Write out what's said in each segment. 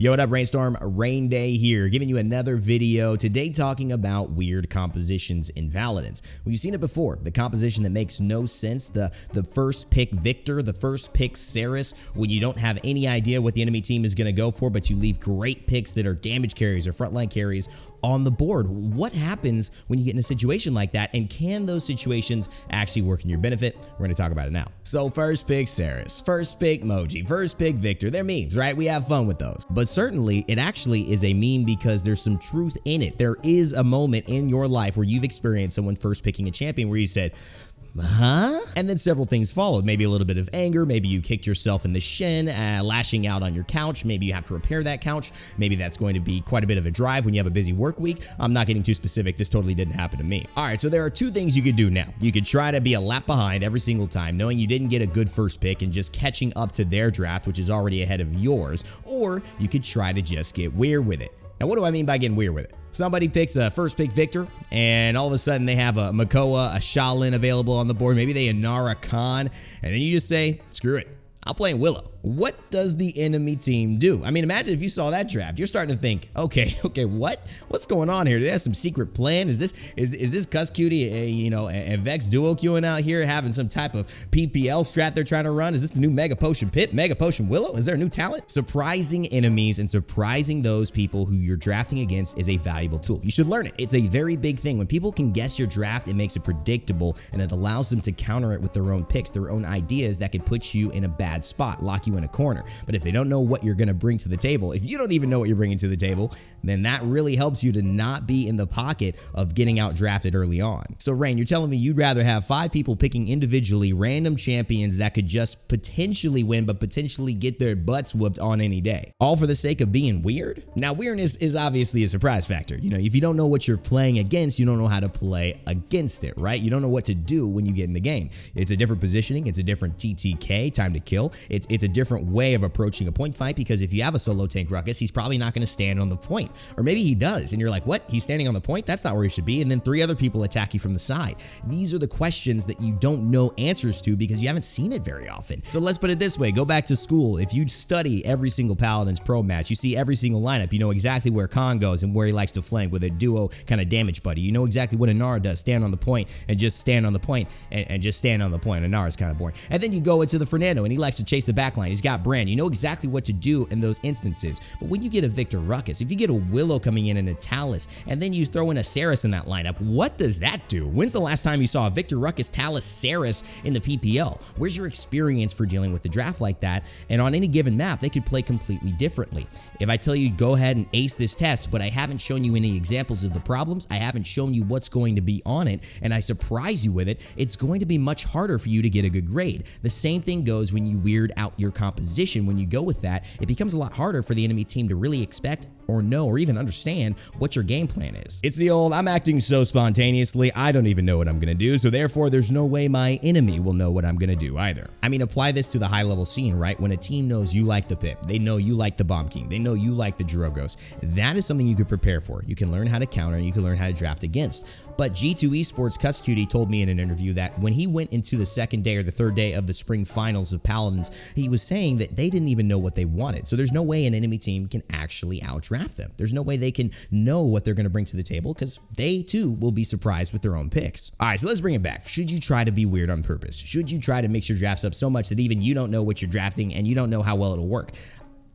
Yo, what up, Rainstorm? Raynday here, giving you another video today talking about weird compositions in Paladins. We've seen it before, the composition that makes no sense, the first pick VIKTOR, the first pick Ceres, when you don't have any idea what the enemy team is going to go for, but you leave great picks that are damage carries or frontline carries on the board. What happens when you get in a situation like that, and can those situations actually work in your benefit? We're going to talk about it now. So first pick Ceres, first pick Moji, first pick VIKTOR. They're memes, right? We have fun with those. But certainly, it actually is a meme because there's some truth in it. There is a moment in your life where you've experienced someone first picking a champion where you said, huh? And then several things followed. Maybe a little bit of anger. Maybe you kicked yourself in the shin, lashing out on your couch. Maybe you have to repair that couch. Maybe that's going to be quite a bit of a drive when you have a busy work week. I'm not getting too specific. This totally didn't happen to me. All right, so there are two things you could do now. You could try to be a lap behind every single time, knowing you didn't get a good first pick and just catching up to their draft, which is already ahead of yours. Or you could try to just get weird with it. Now, what do I mean by getting weird with it? Somebody picks a first pick VIKTOR, and all of a sudden they have a Makoa, a Shaolin available on the board. Maybe they Inara Khan, and then you just say, screw it, I'll play Willow. What does the enemy team do? I mean, imagine if you saw that draft. You're starting to think, okay, what's going on here? Do they have some secret plan? Is this Cuss Cutie, and Vex duo queuing out here having some type of PPL strat they're trying to run? Is this the new Mega Potion Pit, Mega Potion Willow? Is there a new talent? Surprising enemies and surprising those people who you're drafting against is a valuable tool. You should learn it. It's a very big thing. When people can guess your draft, it makes it predictable, and it allows them to counter it with their own picks, their own ideas that could put you in a bad spot, lock you in a corner. But if they don't know what you're going to bring to the table, if you don't even know what you're bringing to the table, then that really helps you to not be in the pocket of getting out drafted early on. So Rain, you're telling me you'd rather have 5 people picking individually random champions that could just potentially win, but potentially get their butts whooped on any day, all for the sake of being weird? Now, weirdness is obviously a surprise factor. If you don't know what you're playing against, you don't know how to play against it, right? You don't know what to do when you get in the game. It's a different positioning. It's a different TTK, time to kill. It's a different way of approaching a point fight, because if you have a solo tank Ruckus, he's probably not going to stand on the point. Or maybe he does, and you're like, what? He's standing on the point? That's not where he should be. And then 3 other people attack you from the side. These are the questions that you don't know answers to because you haven't seen it very often. So let's put it this way. Go back to school. If you study every single Paladins Pro match, you see every single lineup, you know exactly where Khan goes and where he likes to flank with a duo kind of damage buddy. You know exactly what Inara does. Stand on the point and just stand on the point and just stand on the point. Inara's kind of boring. And then you go into the Fernando, and he likes to chase the backline. He's got Brand. You know exactly what to do in those instances. But when you get a VIKTOR Ruckus, if you get a Willow coming in and a Talus, and then you throw in a Ceres in that lineup, what does that do? When's the last time you saw a VIKTOR Ruckus Talus Ceres in the PPL? Where's your experience for dealing with the draft like that? And on any given map, they could play completely differently. If I tell you go ahead and ace this test, but I haven't shown you any examples of the problems, I haven't shown you what's going to be on it, and I surprise you with it, it's going to be much harder for you to get a good grade. The same thing goes when you weird out your composition. When you go with that, it becomes a lot harder for the enemy team to really expect or know or even understand what your game plan is. It's the old, I'm acting so spontaneously, I don't even know what I'm gonna do, so therefore there's no way my enemy will know what I'm gonna do either. I mean, apply this to the high level scene, right? When a team knows you like the Pip, they know you like the Bomb King, they know you like the Drogos, that is something you could prepare for. You can learn how to counter, and you can learn how to draft against. But G2 Esports Cuss Cutie told me in an interview that when he went into the second day or the third day of the spring finals of Paladins, he was saying that they didn't even know what they wanted. So there's no way an enemy team can actually outdraft them. There's no way they can know what they're going to bring to the table, because they too will be surprised with their own picks. All right, so let's bring it back. Should you try to be weird on purpose? Should you try to mix your drafts up so much that even you don't know what you're drafting and you don't know how well it'll work?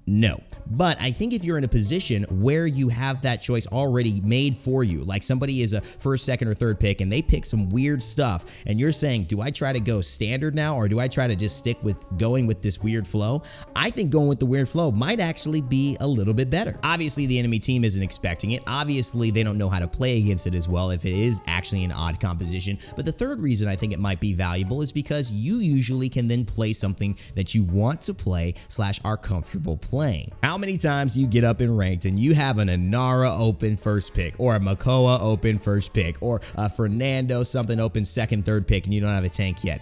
No. But I think if you're in a position where you have that choice already made for you, like somebody is a first, second, or third pick and they pick some weird stuff, and you're saying, do I try to go standard now, or do I try to just stick with going with this weird flow? I think going with the weird flow might actually be a little bit better. Obviously, the enemy team isn't expecting it. Obviously, they don't know how to play against it as well if it is actually an odd composition. But the third reason I think it might be valuable is because you usually can then play something that you want to play / are comfortable playing. How many times you get up in ranked and you have an Inara open first pick, or a Makoa open first pick, or a Fernando something open second, third pick, and you don't have a tank yet?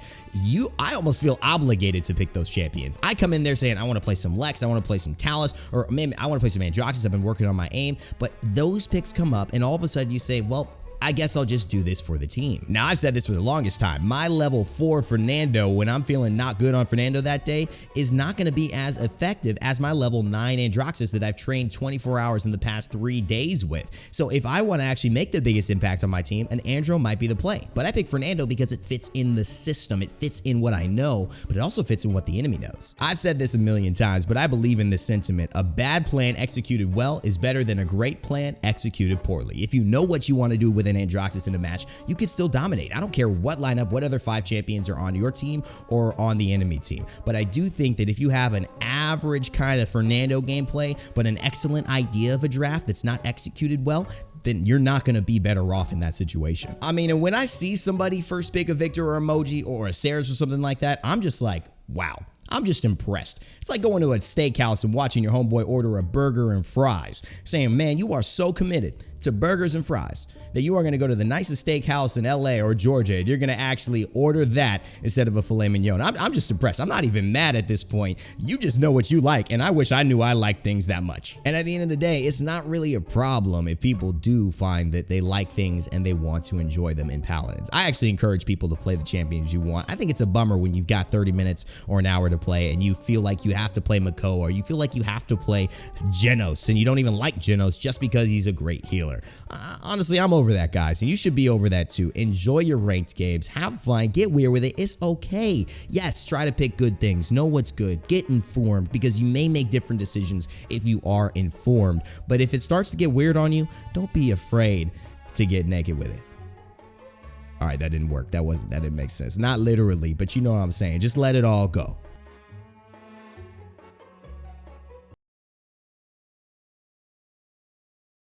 I almost feel obligated to pick those champions. I come in there saying, I want to play some Lex, I want to play some Talus, or maybe I want to play some Androxus. I've been working on my aim, but those picks come up and all of a sudden you say, well, I guess I'll just do this for the team. Now, I've said this for the longest time. My level 4 Fernando, when I'm feeling not good on Fernando that day, is not going to be as effective as my level 9 Androxus that I've trained 24 hours in the past 3 days with. So if I want to actually make the biggest impact on my team, an Andro might be the play. But I pick Fernando because it fits in the system. It fits in what I know, but it also fits in what the enemy knows. I've said this a million times, but I believe in this sentiment. A bad plan executed well is better than a great plan executed poorly. If you know what you want to do with an Androxus in a match, you can still dominate. I don't care what lineup, what other 5 champions are on your team or on the enemy team. But I do think that if you have an average kind of Fernando gameplay, but an excellent idea of a draft that's not executed well, then you're not going to be better off in that situation. I mean, and when I see somebody first pick a VIKTOR or emoji or a Saris or something like that, I'm just like, wow. I'm just impressed. It's like going to a steakhouse and watching your homeboy order a burger and fries, saying, man, you are so committed to burgers and fries that you are going to go to the nicest steakhouse in LA or Georgia and you're going to actually order that instead of a filet mignon. I'm just impressed. I'm not even mad at this point. You just know what you like, and I wish I knew I liked things that much. And at the end of the day, it's not really a problem if people do find that they like things and they want to enjoy them in Paladins. I actually encourage people to play the champions you want. I think it's a bummer when you've got 30 minutes or an hour to play and you feel like you have to play Mako or you feel like you have to play Genos and you don't even like Genos just because he's a great healer. Honestly, I'm over that, guys, and you should be over that too. Enjoy your ranked games, have fun, get weird with it. It's okay. Yes, try to pick good things, know what's good, get informed, because you may make different decisions if you are informed. But if it starts to get weird on you, don't be afraid to get naked with it. All right, that didn't work. That didn't make sense. Not literally, but you know what I'm saying. Just let it all go.